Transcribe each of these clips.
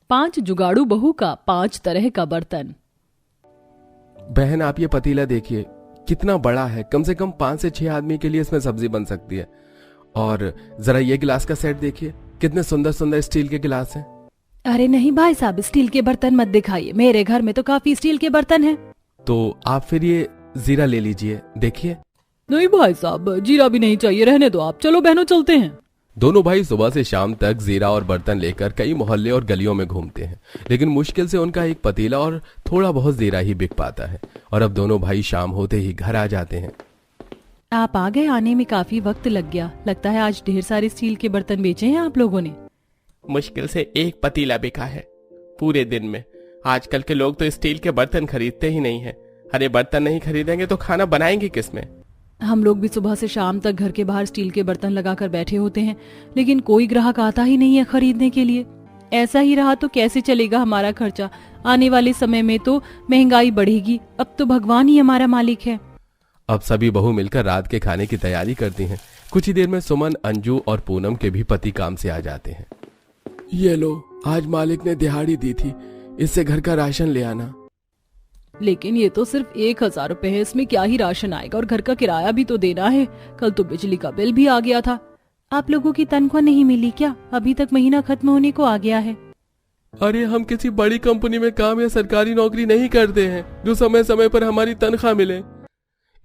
5 जुगाड़ू बहू का 5 तरह का बर्तन। बहन, आप ये पतीला देखिए, कितना बड़ा है। कम से कम 5 से 6 आदमी के लिए इसमें सब्जी बन सकती है। और जरा ये गिलास का सेट देखिए, कितने सुंदर सुंदर स्टील के गिलास हैं। अरे नहीं भाई साहब, स्टील के बर्तन मत दिखाइए, मेरे घर में तो काफी स्टील के बर्तन हैं। तो आप फिर ये जीरा ले लीजिए, देखिए। नहीं भाई साहब, जीरा भी नहीं चाहिए, रहने दो आप। चलो बहनों, चलते हैं। दोनों भाई सुबह से शाम तक जीरा और बर्तन लेकर कई मोहल्ले और गलियों में घूमते हैं, लेकिन मुश्किल से उनका एक पतीला और थोड़ा बहुत जीरा ही बिक पाता है। और अब दोनों भाई शाम होते ही घर आ जाते हैं। आप आ गए, आने में काफी वक्त लग गया। लगता है आज ढेर सारे स्टील के बर्तन बेचे हैं आप लोगों ने। मुश्किल से एक पतीला बिका है पूरे दिन में। आजकल के लोग तो स्टील के बर्तन खरीदते ही नहीं है। अरे बर्तन नहीं खरीदेंगे तो खाना बनाएंगे किसमें? हम लोग भी सुबह से शाम तक घर के बाहर स्टील के बर्तन लगाकर बैठे होते हैं, लेकिन कोई ग्राहक आता ही नहीं है खरीदने के लिए। ऐसा ही रहा तो कैसे चलेगा हमारा खर्चा? आने वाले समय में तो महंगाई बढ़ेगी। अब तो भगवान ही हमारा मालिक है। अब सभी बहू मिलकर रात के खाने की तैयारी करती हैं। कुछ ही देर में सुमन, अंजू और पूनम के भी पति काम से आ जाते हैं। ये लो, आज मालिक ने दिहाड़ी दी थी, इससे घर का राशन ले आना। लेकिन ये तो सिर्फ 1000 रुपए है, इसमें क्या ही राशन आएगा, और घर का किराया भी तो देना है। कल तो बिजली का बिल भी आ गया था। आप लोगों की तनख्वाह नहीं मिली क्या? अभी तक महीना खत्म होने को आ गया है। अरे हम किसी बड़ी कंपनी में काम या सरकारी नौकरी नहीं करते हैं जो समय समय पर हमारी तनख्वाह मिले।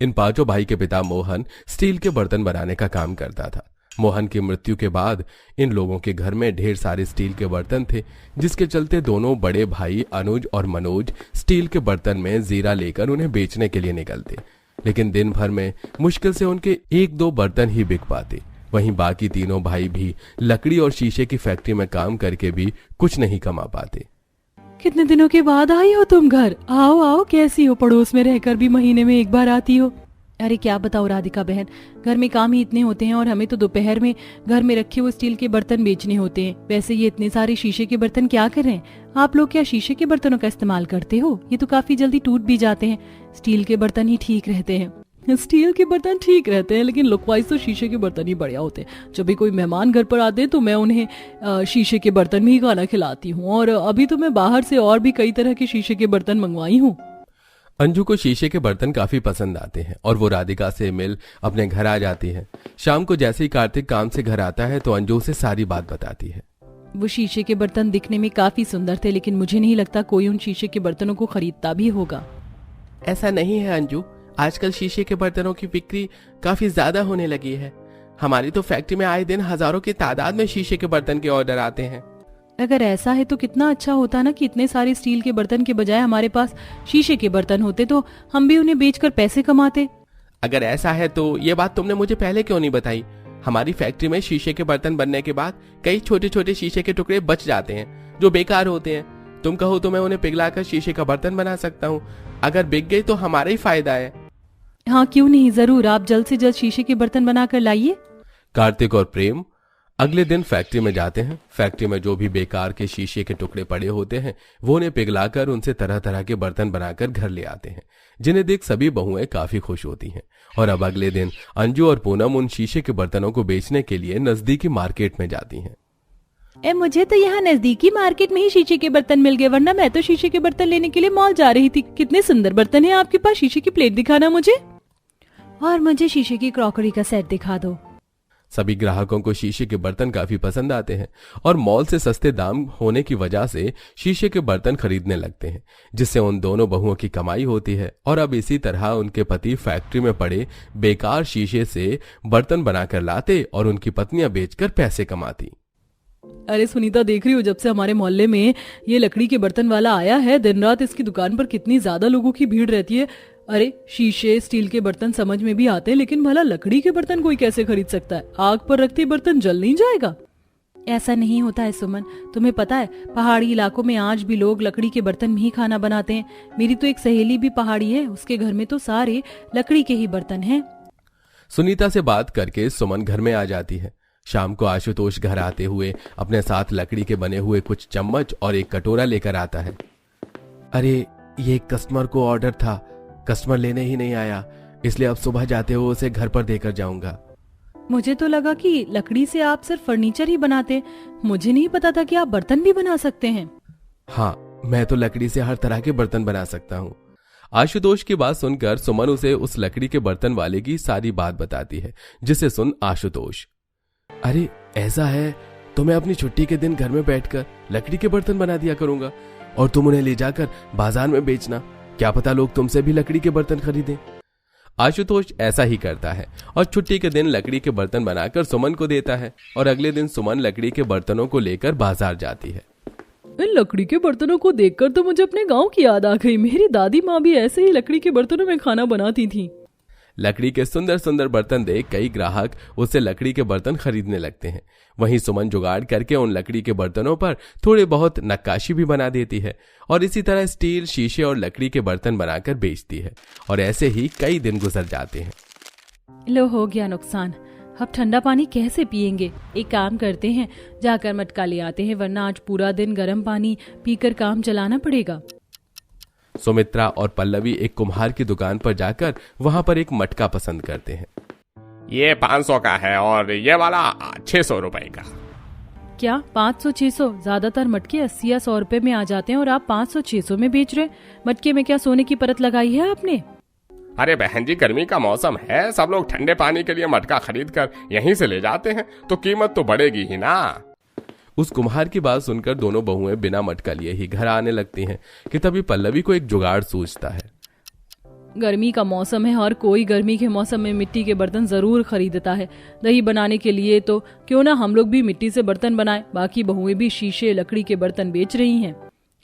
इन 5 भाई के पिता मोहन स्टील के बर्तन बनाने का काम करता था। मोहन की मृत्यु के बाद इन लोगों के घर में ढेर सारे स्टील के बर्तन थे, जिसके चलते दोनों बड़े भाई अनुज और मनोज स्टील के बर्तन में जीरा लेकर उन्हें बेचने के लिए निकलते। लेकिन दिन भर में मुश्किल से उनके 1-2 बर्तन ही बिक पाते। वहीं बाकी तीनों भाई भी लकड़ी और शीशे की फैक्ट्री में काम करके भी कुछ नहीं कमा पाते। कितने दिनों के बाद आई हो तुम घर? आओ आओ, कैसी हो? पड़ोस में रहकर भी महीने में एक बार आती हो। अरे क्या बताओ राधिका बहन, घर में काम ही इतने होते हैं और हमें तो दोपहर में घर में रखे हुए स्टील के बर्तन बेचने होते हैं। वैसे ये इतने सारे शीशे के बर्तन क्या कर रहे हैं? आप लोग क्या शीशे के बर्तनों का इस्तेमाल करते हो? ये तो काफी जल्दी टूट भी जाते हैं। स्टील के बर्तन ही ठीक रहते हैं। स्टील के बर्तन ठीक रहते हैं, लेकिन लुक वाइज तो शीशे के बर्तन ही बढ़िया होते हैं। जब भी कोई मेहमान घर पर आते हैं तो मैं उन्हें शीशे के बर्तन में ही खाना खिलाती हूँ। और अभी तो मैं बाहर से और भी कई तरह के शीशे के बर्तन मंगवाई हूँ। अंजू को शीशे के बर्तन काफी पसंद आते हैं और वो राधिका से मिल अपने घर आ जाती है। शाम को जैसे ही कार्तिक काम से घर आता है तो अंजू से सारी बात बताती है। वो शीशे के बर्तन दिखने में काफी सुंदर थे, लेकिन मुझे नहीं लगता कोई उन शीशे के बर्तनों को खरीदता भी होगा। ऐसा नहीं है अंजू, आजकल शीशे के बर्तनों की बिक्री काफी ज्यादा होने लगी है। हमारी तो फैक्ट्री में आए दिन हजारों की तादाद में शीशे के बर्तन के ऑर्डर आते हैं। अगर ऐसा है तो कितना अच्छा होता ना कि इतने सारे स्टील के बर्तन के बजाय हमारे पास शीशे के बर्तन होते, तो हम भी उन्हें बेचकर पैसे कमाते। अगर ऐसा है तो ये बात तुमने मुझे पहले क्यों नहीं बताई? हमारी फैक्ट्री में शीशे के बर्तन बनने के बाद कई छोटे छोटे शीशे के टुकड़े बच जाते हैं जो बेकार होते हैं। तुम कहो तो मैं उन्हें पिघलाकर शीशे का बर्तन बना सकता हूँ। अगर बिक गई तो हमारा ही फायदा है। हाँ क्यों नहीं, जरूर, आप जल्द से जल्द शीशे के बर्तन बनाकर लाइए। कार्तिक और प्रेम अगले दिन फैक्ट्री में जाते हैं। फैक्ट्री में जो भी बेकार के शीशे के टुकड़े पड़े होते हैं वो उन्हें पिघलाकर उनसे तरह तरह के बर्तन बनाकर घर ले आते हैं, जिन्हें देख सभी बहुएं काफी खुश होती हैं। और अब अगले दिन अंजू और पूनम उन शीशे के बर्तनों को बेचने के लिए नजदीकी मार्केट में जाती हैं। मुझे तो यहाँ नजदीकी मार्केट में ही शीशे के बर्तन मिल गए, वरना मैं तो शीशे के बर्तन लेने के लिए मॉल जा रही थी। कितने सुंदर बर्तन है आपके पास। शीशे की प्लेट दिखाना मुझे, और मुझे शीशे की क्रॉकरी का सेट दिखा दो। सभी ग्राहकों को शीशे के बर्तन काफी पसंद आते हैं और मॉल से सस्ते दाम होने की वजह से शीशे के बर्तन खरीदने लगते हैं, जिससे उन दोनों बहुओं की कमाई होती है। और अब इसी तरह उनके पति फैक्ट्री में पड़े बेकार शीशे से बर्तन बनाकर लाते और उनकी पत्नियां बेचकर पैसे कमाती। अरे सुनीता, देख रही हो जब से हमारे मोहल्ले में ये लकड़ी के बर्तन वाला आया है, दिन रात इसकी दुकान पर कितनी ज्यादा लोगों की भीड़ रहती है। अरे शीशे स्टील के बर्तन समझ में भी आते हैं, लेकिन भला लकड़ी के बर्तन कोई कैसे खरीद सकता है? आग पर रखते बर्तन जल नहीं जाएगा? ऐसा नहीं होता है सुमन, तुम्हें पता है पहाड़ी इलाकों में आज भी लोग लकड़ी के बर्तन में ही खाना बनाते हैं। मेरी तो एक सहेली भी पहाड़ी है, उसके घर में तो सारे लकड़ी के ही बर्तन हैं। सुनीता से बात करके सुमन घर में आ जाती है। शाम को आशुतोष घर आते हुए अपने साथ लकड़ी के बने हुए कुछ चम्मच और एक कटोरा लेकर आता है। अरे ये कस्टमर को ऑर्डर था, कस्टमर लेने ही नहीं आया, इसलिए अब सुबह जाते हुए उसे घर पर देकर जाऊंगा। मुझे तो लगा कि लकड़ी से आप सिर्फ फर्नीचर ही बनाते, मुझे नहीं पता था कि आप बर्तन भी बना सकते हैं। हाँ, मैं तो लकड़ी से हर तरह के बर्तन बना सकता हूँ। आशुतोष की बात सुनकर सुमन उसे उस लकड़ी के बर्तन वाले की सारी बात बताती है, जिसे सुन आशुतोष, अरे ऐसा है तो मैं अपनी छुट्टी के दिन घर में बैठकर लकड़ी के बर्तन बना दिया करूंगा और तुम उन्हें ले जाकर बाजार में बेचना। क्या पता लोग तुमसे भी लकड़ी के बर्तन खरीदें। आशुतोष ऐसा ही करता है और छुट्टी के दिन लकड़ी के बर्तन बनाकर सुमन को देता है और अगले दिन सुमन लकड़ी के बर्तनों को लेकर बाजार जाती है। इन लकड़ी के बर्तनों को देखकर तो मुझे अपने गांव की याद आ गई। मेरी दादी माँ भी ऐसे ही लकड़ी के बर्तनों में खाना बनाती थी। लकड़ी के सुंदर सुंदर बर्तन देख कई ग्राहक उससे लकड़ी के बर्तन खरीदने लगते हैं। वहीं सुमन जुगाड़ करके उन लकड़ी के बर्तनों पर थोड़े बहुत नक्काशी भी बना देती है और इसी तरह स्टील, शीशे और लकड़ी के बर्तन बनाकर बेचती है और ऐसे ही कई दिन गुजर जाते हैं। लो, हो गया नुकसान। अब ठंडा पानी कैसे पिएंगे? एक काम करते हैं, जाकर मटका ले आते हैं, वरना आज पूरा दिन गर्म पानी पीकर काम चलाना पड़ेगा। सुमित्रा और पल्लवी एक कुम्हार की दुकान पर जाकर वहां पर एक मटका पसंद करते हैं। ये 500 का है और ये वाला 600 रुपए का। क्या 500-600? ज्यादातर मटके 80 या 100 रुपए में आ जाते हैं और आप 500-600 में बेच रहे। मटके में क्या सोने की परत लगाई है आपने? अरे बहन जी, गर्मी का मौसम है, सब लोग ठंडे पानी के लिए मटका खरीद कर यहीं से ले जाते हैं, तो कीमत तो बढ़ेगी ही ना। उस कुम्हार की बात सुनकर दोनों बहुएं बिना मटका लिए ही घर आने लगती हैं कि तभी पल्लवी को एक जुगाड़ सूझता है। गर्मी का मौसम है और कोई गर्मी के मौसम में मिट्टी के बर्तन जरूर खरीदता है। दही बनाने के लिए तो क्यों ना हम लोग भी मिट्टी से बर्तन बनाएं। बाकी बहुएं भी शीशे, लकड़ी के बर्तन बेच रही हैं।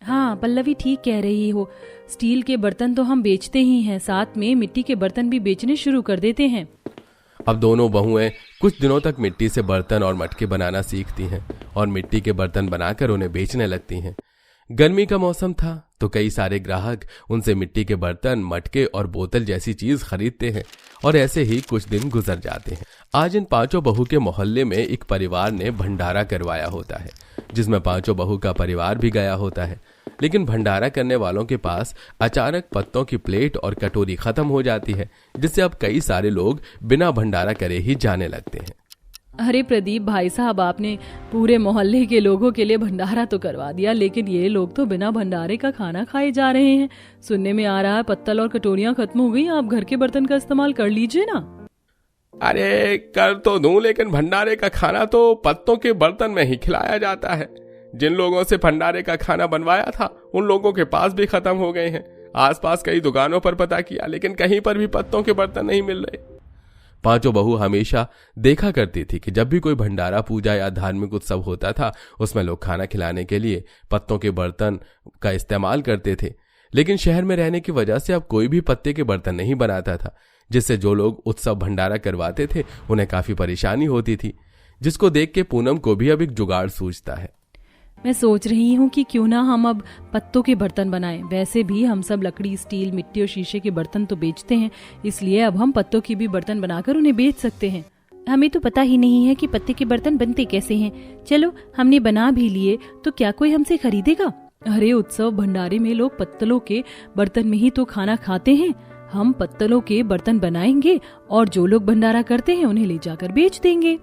हाँ पल्लवी, ठीक कह रही हो। स्टील के बर्तन तो हम बेचते ही हैं, साथ में मिट्टी के बर्तन भी बेचने शुरू कर देते हैं। अब दोनों बहुएं कुछ दिनों तक मिट्टी से बर्तन और मटके बनाना सीखती हैं और मिट्टी के बर्तन बनाकर उन्हें बेचने लगती हैं। गर्मी का मौसम था तो कई सारे ग्राहक उनसे मिट्टी के बर्तन, मटके और बोतल जैसी चीज खरीदते हैं और ऐसे ही कुछ दिन गुजर जाते हैं। आज इन पांचों बहू के मोहल्ले में एक परिवार ने भंडारा करवाया होता है, जिसमें पांचों बहू का परिवार भी गया होता है। लेकिन भंडारा करने वालों के पास अचानक पत्तों की प्लेट और कटोरी खत्म हो जाती है, जिससे अब कई सारे लोग बिना भंडारा करे ही जाने लगते हैं। अरे प्रदीप भाई साहब, आपने पूरे मोहल्ले के लोगों के लिए भंडारा तो करवा दिया, लेकिन ये लोग तो बिना भंडारे का खाना खाए जा रहे हैं। सुनने में आ रहा है पत्तल और कटोरियां खत्म हो गई। आप घर के बर्तन का इस्तेमाल कर लीजिए ना। अरे कर तो दूं, लेकिन भंडारे का खाना तो पत्तों के बर्तन में ही खिलाया जाता है। जिन लोगों से भंडारे का खाना बनवाया था उन लोगों के पास भी खत्म हो गए हैं। आसपास कई दुकानों पर पता किया, लेकिन कहीं पर भी पत्तों के बर्तन नहीं मिल रहे। पांचों बहू हमेशा देखा करती थी कि जब भी कोई भंडारा, पूजा या धार्मिक उत्सव होता था, उसमें लोग खाना खिलाने के लिए पत्तों के बर्तन का इस्तेमाल करते थे। लेकिन शहर में रहने की वजह से अब कोई भी पत्ते के बर्तन नहीं बनाता था, जिससे जो लोग उत्सव भंडारा करवाते थे उन्हें काफी परेशानी होती थी, जिसको देख के पूनम को भी अब एक जुगाड़ सूझता है। मैं सोच रही हूँ कि क्यों ना हम अब पत्तों के बर्तन बनाएं। वैसे भी हम सब लकड़ी, स्टील, मिट्टी और शीशे के बर्तन तो बेचते हैं, इसलिए अब हम पत्तों की भी बर्तन बनाकर उन्हें बेच सकते हैं। हमें तो पता ही नहीं है कि पत्ते के बर्तन बनते कैसे हैं। चलो, हमने बना भी लिए तो क्या कोई हमसे खरीदेगा? अरे उत्सव भंडारे में लोग पत्तलों के बर्तन में ही तो खाना खाते हैं। हम पत्तलों के बर्तन बनाएंगे और जो लोग भंडारा करते हैं उन्हें ले जाकर बेच देंगे।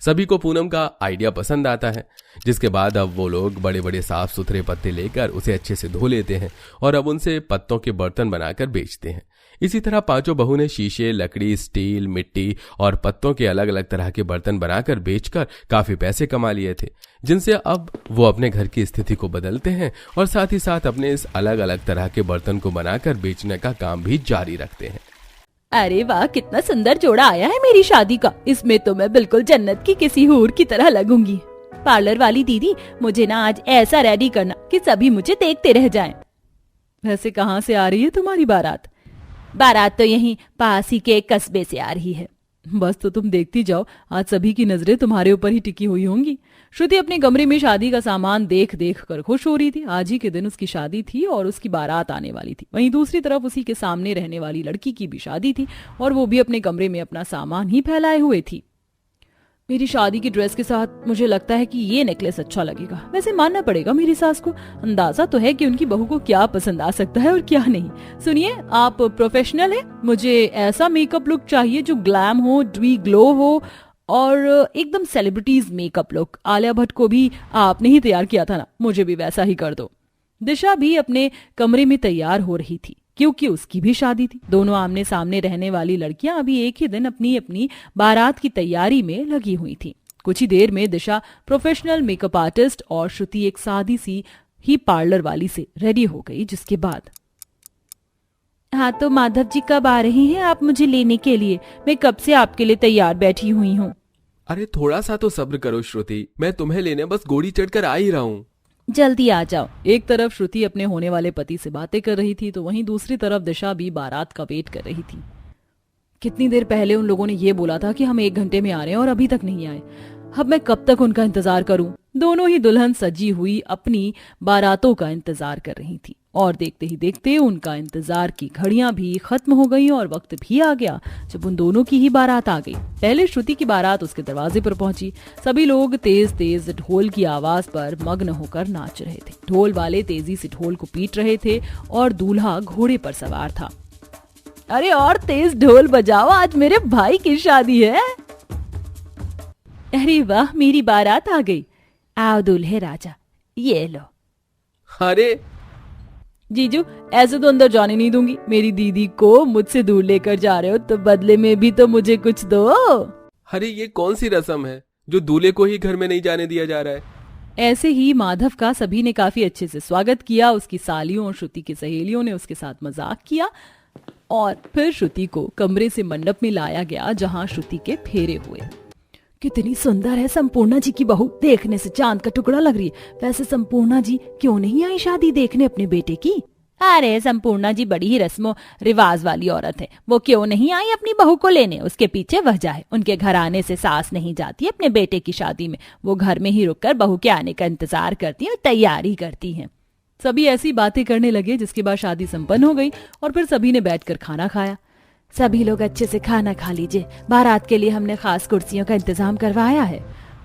सभी को पूनम का आइडिया पसंद आता है, जिसके बाद अब वो लोग बड़े बड़े साफ सुथरे पत्ते लेकर उसे अच्छे से धो लेते हैं और अब उनसे पत्तों के बर्तन बनाकर बेचते हैं। इसी तरह पांचों बहू ने शीशे, लकड़ी, स्टील, मिट्टी और पत्तों के अलग अलग तरह के बर्तन बनाकर बेचकर काफी पैसे कमा लिए थे, जिनसे अब वो अपने घर की स्थिति को बदलते हैं और साथ ही साथ अपने इस अलग अलग तरह के बर्तन को बनाकर बेचने का काम भी जारी रखते हैं। अरे वाह, कितना सुंदर जोड़ा आया है मेरी शादी का। इसमें तो मैं बिल्कुल जन्नत की किसी हूर की तरह लगूंगी। पार्लर वाली दीदी, मुझे ना आज ऐसा रेडी करना कि सभी मुझे देखते रह जाएं। वैसे कहाँ से आ रही है तुम्हारी बारात? बारात तो यहीं पास ही के कस्बे से आ रही है। बस तो तुम देखती जाओ, आज सभी की नजरें तुम्हारे ऊपर ही टिकी हुई होंगी। श्रुति अपने कमरे में शादी का सामान देख देख कर खुश हो रही थी। आज ही के दिन उसकी शादी थी और उसकी बारात आने वाली थी। वहीं दूसरी तरफ उसी के सामने रहने वाली लड़की की भी शादी थी और वो भी अपने कमरे में अपना सामान ही फैलाए हुए थी। मेरी शादी की ड्रेस के साथ मुझे लगता है कि ये नेकलेस अच्छा लगेगा। वैसे मानना पड़ेगा मेरी सास को, अंदाजा तो है कि उनकी बहू को क्या पसंद आ सकता है और क्या नहीं। सुनिए, आप प्रोफेशनल है, मुझे ऐसा मेकअप लुक चाहिए जो ग्लैम हो, ड्वी ग्लो हो और एकदम celebrities makeup look. Alia Bhatt को भी आपने ही तैयार किया था ना, मुझे भी वैसा ही कर दो। दिशा भी अपने कमरे में तैयार हो रही थी क्योंकि उसकी भी शादी थी। दोनों आमने सामने रहने वाली लड़कियां अभी एक ही दिन अपनी अपनी बारात की तैयारी में लगी हुई थी। कुछ ही देर में दिशा प्रोफेशनल मेकअप आर्टिस्ट और श्रुति एक सादी सी ही पार्लर वाली से रेडी हो गई, जिसके बाद हाँ तो माधव जी कब आ रहे हैं आप मुझे लेने के लिए? मैं कब से आपके लिए तैयार बैठी हुई हूँ। अरे थोड़ा सा तो सब्र करो श्रुति, मैं तुम्हें लेने बस घोड़ी चढ़कर आ ही रहा हूँ। जल्दी आ जाओ। एक तरफ श्रुति अपने होने वाले पति से बातें कर रही थी तो वहीं दूसरी तरफ दिशा भी बारात का वेट कर रही थी। कितनी देर पहले उन लोगों ने ये बोला था कि हम 1 घंटे में आ रहे हैं और अभी तक नहीं आए। अब मैं कब तक उनका इंतजार करूं? दोनों ही दुल्हन सजी हुई अपनी बारातों का इंतजार कर रही थी और देखते ही देखते उनका इंतजार की घड़ियां भी खत्म हो गई और वक्त भी आ गया जब उन दोनों की ही बारात आ गई। पहले श्रुति की बारात उसके दरवाजे पर पहुंची। सभी लोग तेज तेज ढोल की आवाज पर मग्न होकर नाच रहे थे। ढोल वाले तेजी से ढोल को पीट रहे थे और दूल्हा घोड़े पर सवार था। अरे और तेज ढोल बजाओ, आज मेरे भाई की शादी है। अरे वाह, मेरी बारात आ गई। आओ दूल्हे राजा, ये लो। अरे जीजू, ऐसे तो अंदर जाने नहीं दूंगी। मेरी दीदी को मुझसे दूर लेकर जा रहे हो तो बदले में भी तो मुझे कुछ दो। अरे ये कौन सी रस्म है जो दूल्हे को ही घर में नहीं जाने दिया जा रहा है? ऐसे ही माधव का सभी ने काफी अच्छे से स्वागत किया। उसकी सालियों और श्रुति की सहेलियों ने उसके साथ मजाक किया और फिर श्रुति को कमरे से मंडप में लाया गया जहां श्रुति के फेरे हुए। कितनी सुंदर है संपूर्णा जी की बहू, देखने से चांद का टुकड़ा लग रही है। वैसे संपूर्णा जी क्यों नहीं आई शादी देखने अपने बेटे की? अरे संपूर्णा जी बड़ी ही रस्मों रिवाज वाली औरत है, वो क्यों नहीं आई अपनी बहू को लेने? उसके पीछे वजह है, उनके घर आने से सास नहीं जाती अपने बेटे की शादी में। वो घर में ही रुककर बहू के आने का इंतजार करती है और तैयारी करती है। सभी ऐसी बातें करने लगे जिसके बाद शादी संपन्न हो गई और फिर सभी ने बैठकर खाना खाया। सभी लोग अच्छे से खाना खा लीजिए, बारात के लिए हमने खास कुर्सियों का इंतजाम करवाया है।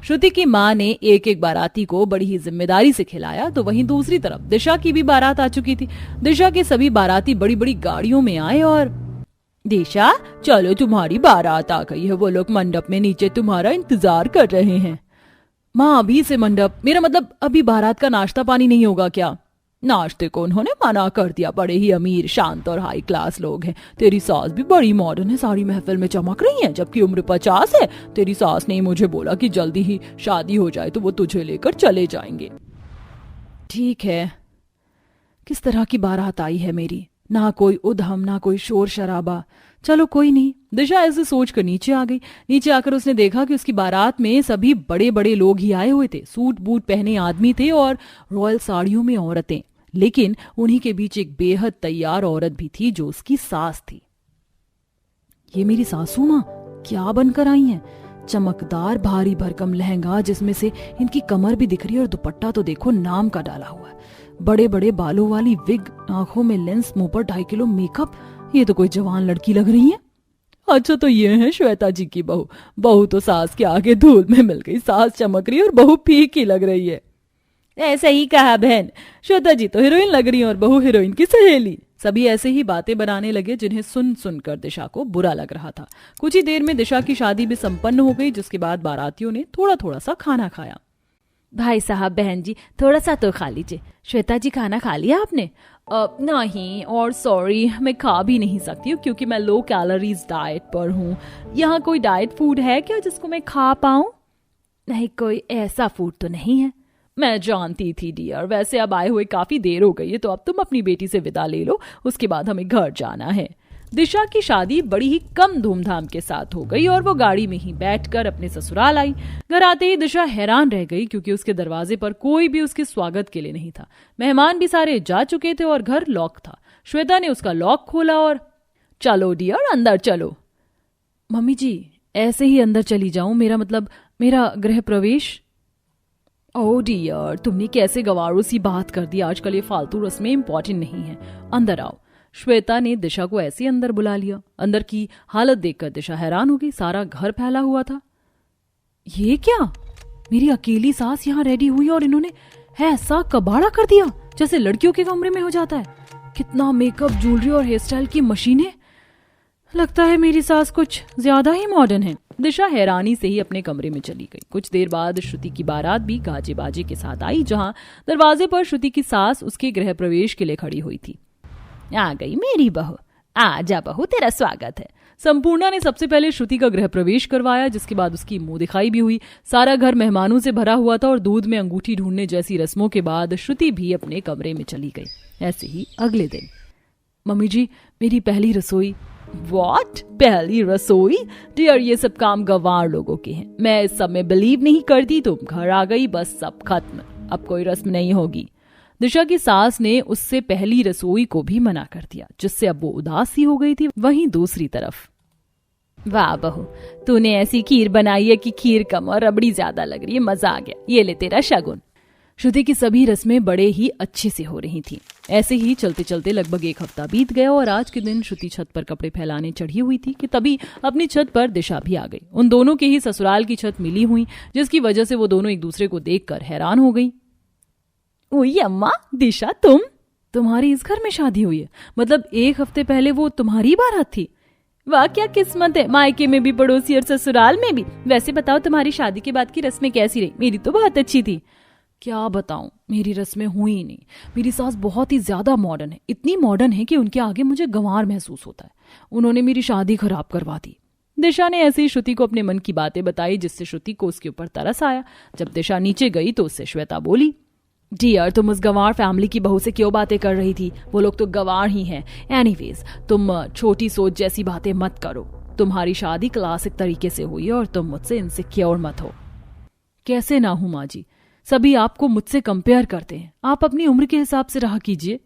श्रुति की माँ ने एक एक बाराती को बड़ी ही जिम्मेदारी से खिलाया तो वहीं दूसरी तरफ दिशा की भी बारात आ चुकी थी। दिशा के सभी बाराती बड़ी बड़ी गाड़ियों में आए और दिशा चलो तुम्हारी बारात आ गई है, वो लोग मंडप में नीचे तुम्हारा इंतजार कर रहे हैं। माँ अभी से मंडप? मेरा मतलब अभी बारात का नाश्ता पानी नहीं होगा क्या? नाश्ते को उन्होंने मना कर दिया, बड़े ही अमीर शांत और हाई क्लास लोग हैं। तेरी सास भी बड़ी मॉडर्न है, सारी महफिल में चमक रही है जबकि उम्र 50 है। तेरी सास ने मुझे बोला कि जल्दी ही शादी हो जाए तो वो तुझे लेकर चले जाएंगे। ठीक है, किस तरह की बारात आई है मेरी, ना कोई उधम ना कोई शोर शराबा। चलो कोई नहीं। दिशा ऐसे सोचकर नीचे आ गई। नीचे आकर उसने देखा कि उसकी बारात में सभी बड़े बड़े लोग ही आए हुए थे। सूट बूट पहने आदमी थे और रॉयल साड़ियों में औरतें, लेकिन उन्हीं के बीच एक बेहद तैयार औरत भी थी जो उसकी सास थी। ये मेरी सासू माँ क्या बनकर आई हैं? चमकदार भारी भरकम लहंगा जिसमें से इनकी कमर भी दिख रही है और दुपट्टा तो देखो नाम का डाला हुआ है। बड़े बड़े बालों वाली विग, आंखों में लेंस, मुंह पर 2.5 किलो मेकअप। ये तो कोई जवान लड़की लग रही है। अच्छा तो ये है श्वेता जी की बहू। बहू तो सास के आगे धूल में मिल गई। सास चमक रही है और बहू फीकी लग रही है। ऐसा ही कहा बहन, श्वेता जी तो हीरोइन लग रही है और बहू हीरोइन की सहेली। सभी ऐसे ही बातें बनाने लगे जिन्हें सुन सुनकर दिशा को बुरा लग रहा था। कुछ ही देर में दिशा की शादी भी संपन्न हो गई, जिसके बाद बारातियों ने थोड़ा थोड़ा सा खाना खाया। भाई साहब बहन जी थोड़ा सा तो खा लीजिए। श्वेता जी खाना खा लिया आपने? नहीं, और सॉरी मैं खा भी नहीं सकती हूँ क्योंकि मैं लो कैलोरीज डाइट पर हूँ। यहाँ कोई डाइट फूड है क्या जिसको मैं खा पाऊँ? नहीं, कोई ऐसा फूड तो नहीं है। मैं जानती थी डियर, वैसे अब आए हुए काफी देर हो गई है तो अब तुम अपनी बेटी से विदा ले लो, उसके बाद हमें घर जाना है। दिशा की शादी बड़ी ही कम धूमधाम के साथ हो गई और वो गाड़ी में ही बैठकर अपने ससुराल आई। घर आते ही दिशा हैरान रह गई क्योंकि उसके दरवाजे पर कोई भी उसके स्वागत के लिए नहीं था। मेहमान भी सारे जा चुके थे और घर लॉक था। श्वेता ने उसका लॉक खोला और चलो डियर अंदर चलो। मम्मी जी ऐसे ही अंदर चली जाऊं? मेरा मतलब मेरा गृह प्रवेश। ओह डियर, तुमने कैसे गवारों सी बात कर दी। आजकल ये फालतू रस्में इंपॉर्टेंट नहीं है, अंदर आओ। श्वेता ने दिशा को ऐसे अंदर बुला लिया। अंदर की हालत देखकर दिशा हैरान हो गई। सारा घर फैला हुआ था। ये क्या, मेरी अकेली सास यहाँ रेडी हुई और इन्होंने ऐसा कबाड़ा कर दिया जैसे लड़कियों के कमरे में हो जाता है। कितना मेकअप, ज्वेलरी और हेयर स्टाइल की मशीनें। लगता है मेरी सास कुछ ज्यादा ही मॉडर्न है। दिशा हैरानी से ही अपने कमरे में चली गई। कुछ देर बाद श्रुति की बारात भी गाजे बाजे के साथ आई, जहां दरवाजे पर श्रुति की सास उसके गृह प्रवेश के लिए खड़ी हुई थी। आ गई मेरी बहू, आजा बहू, तेरा स्वागत है। संपूर्णा ने सबसे पहले श्रुति का गृह प्रवेश करवाया, जिसके बाद उसकी मुंह दिखाई भी हुई। सारा घर मेहमानों से भरा हुआ था और दूध में अंगूठी ढूंढने जैसी रस्मों के बाद श्रुति भी अपने कमरे में चली गई। ऐसे ही अगले दिन, मम्मी जी मेरी पहली रसोई। व्हाट, पहली रसोई? डियर, ये सब काम गंवार लोगों के हैं। मैं इस सब में बिलीव नहीं करती। तुम घर आ गई, बस सब खत्म, अब कोई रस्म नहीं होगी। दिशा की सास ने उससे पहली रसोई को भी मना कर दिया, जिससे अब वो उदास सी हो गई थी। वहीं दूसरी तरफ, वाह बहू, तूने ऐसी खीर बनाई है कि खीर कम और रबड़ी ज्यादा लग रही है, मजा आ गया, ये ले तेरा शगुन। श्रुति की सभी रस्में बड़े ही अच्छे से हो रही थी। ऐसे ही चलते चलते लगभग एक हफ्ता बीत गया और आज के दिन श्रुति छत पर कपड़े फैलाने चढ़ी हुई थी कि तभी अपनी छत पर दिशा भी आ गई। उन दोनों के ही ससुराल की छत मिली हुई, जिसकी वजह से वो दोनों एक दूसरे को देखकर हैरान हो गई। ओए अम्मा, दिशा तुम्हारी इस घर में शादी हुई है? मतलब एक हफ्ते पहले वो तुम्हारी बारात थी? वाह क्या किस्मत है, मायके में भी पड़ोसी और ससुराल में भी। वैसे बताओ तुम्हारी शादी के बाद की रस्में कैसी रही? मेरी तो बहुत अच्छी थी। क्या बताऊं, मेरी रस्में हुई ही नहीं। मेरी सास बहुत ही ज्यादा मॉडर्न है, इतनी मॉडर्न है कि उनके आगे मुझे गंवार महसूस होता है। उन्होंने मेरी शादी खराब करवा दी। दिशा ने ऐसे ही श्रुति को अपने मन की बातें बताई, जिससे श्रुति को उसके ऊपर तरस आया। जब दिशा नीचे गई तो उससे श्वेता बोली, डियर, तुम उस गंवार फैमिली की बहू से क्यों बातें कर रही थी? वो लोग तो गंवार ही हैं। एनीवेज, तुम छोटी सोच जैसी बातें मत करो। तुम्हारी शादी क्लासिक तरीके से हुई है और तुम मुझसे इनसिक्योर मत हो। कैसे ना हूं माँ जी, सभी आपको मुझसे कंपेयर करते हैं। आप अपनी उम्र के हिसाब से रहा कीजिए।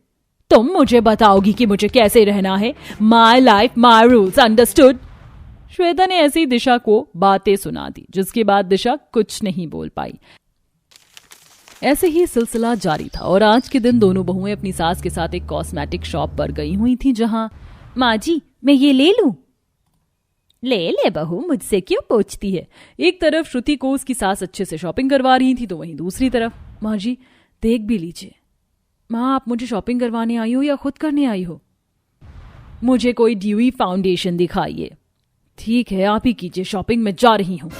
तुम मुझे बताओगी कि मुझे कैसे रहना है? My life my rules, understood? Shweta ने ऐसी दिशा को बातें सुना दी, जिसके बाद दिशा कुछ नहीं बोल पाई। ऐसे ही सिलसिला जारी था और आज के दिन दोनों बहुएं अपनी सास के साथ एक कॉस्मेटिक शॉप पर गई हुई थी, जहां, माँ जी मैं ये ले लूं? ले बहू, मुझसे क्यों पूछती है? एक तरफ श्रुति को उसकी सास अच्छे से शॉपिंग करवा रही थी, तो वहीं दूसरी तरफ, माँ जी देख भी लीजिए। माँ, आप मुझे शॉपिंग करवाने आई हो या खुद करने आई हो? मुझे कोई ड्यूई फाउंडेशन दिखाइए। ठीक है, आप ही कीजिए, शॉपिंग में जा रही हूं।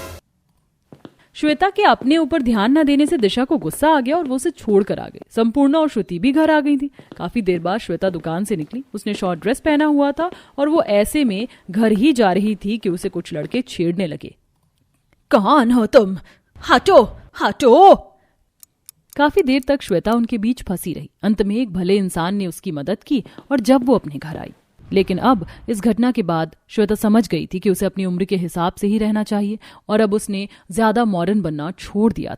श्वेता के अपने ऊपर ध्यान न देने से दिशा को गुस्सा आ गया और वो उसे छोड़कर आ गई। संपूर्णा और श्रुति भी घर आ गई थी। काफी देर बाद श्वेता दुकान से निकली। उसने शॉर्ट ड्रेस पहना हुआ था और वो ऐसे में घर ही जा रही थी कि उसे कुछ लड़के छेड़ने लगे। कौन हो तुम? हटो हटो। काफी देर तक श्वेता उनके बीच फंसी रही। अंत में एक भले इंसान ने उसकी मदद की और जब वो अपने घर आई, लेकिन अब इस घटना के बाद श्वेता समझ गई थी कि उसे अपनी उम्र के हिसाब से ही रहना चाहिए और अब उसने ज्यादा मॉडर्न बनना छोड़ दिया था।